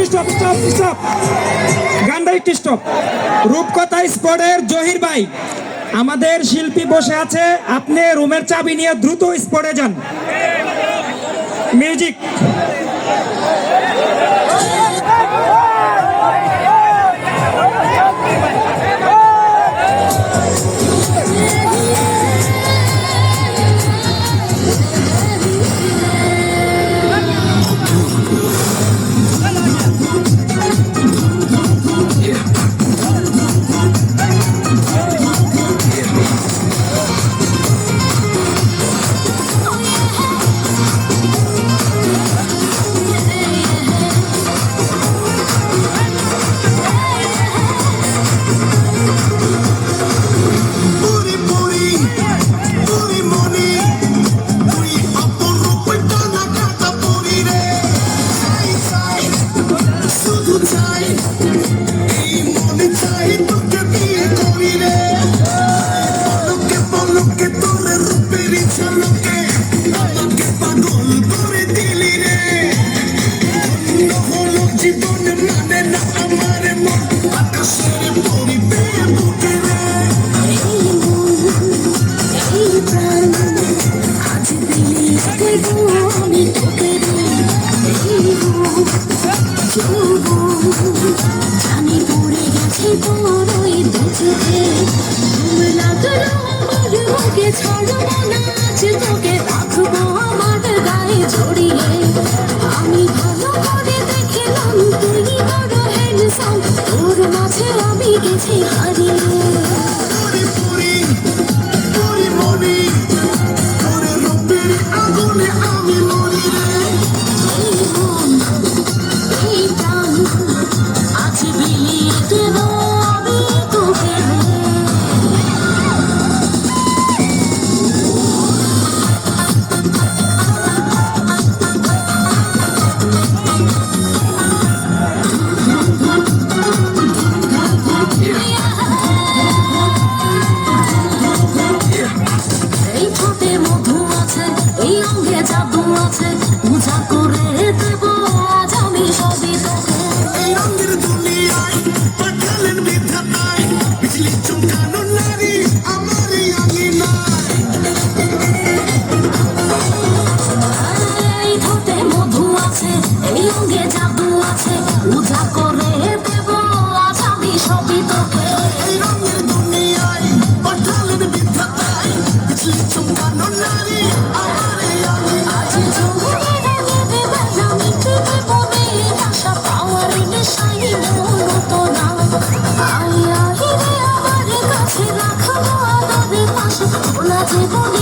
Stop গানটা একটু stop. রূপকথা স্পটের জহির ভাই, আমাদের শিল্পী বসে আছে, আপনি রুমের চাবি নিয়ে দ্রুত স্পটে যান। মিউজিক। জানি পড়ে গেছে তোমার ওই দুচোখে, ঘুম লাগলো আমার বুকে, ছাড়বো না আজ তোকে, রাখবো আমার গায়ে জড়িয়ে। আমি ভালো করে দেখলাম তুই বড় হ্যান্ডসাম, তোর মাঝে আমি গেছি হারিয়ে। পূজা করে দেব আজ আমি সবই তোকে। এই রঙের দুনিয়ায় পাঠালেন বিধাতায়, বিজলি চমকানো নারী আমার আঙিনায়। এই ঠোঁটে মধু আছে, এই অঙ্গে জাদু আছে, পূজা করে দেব আজ আমি সবই তোকে। এই রঙের দুনিয়ায় পাঠালেন বিধাতায়, বিজলি চমকানো নারী আমার জীবন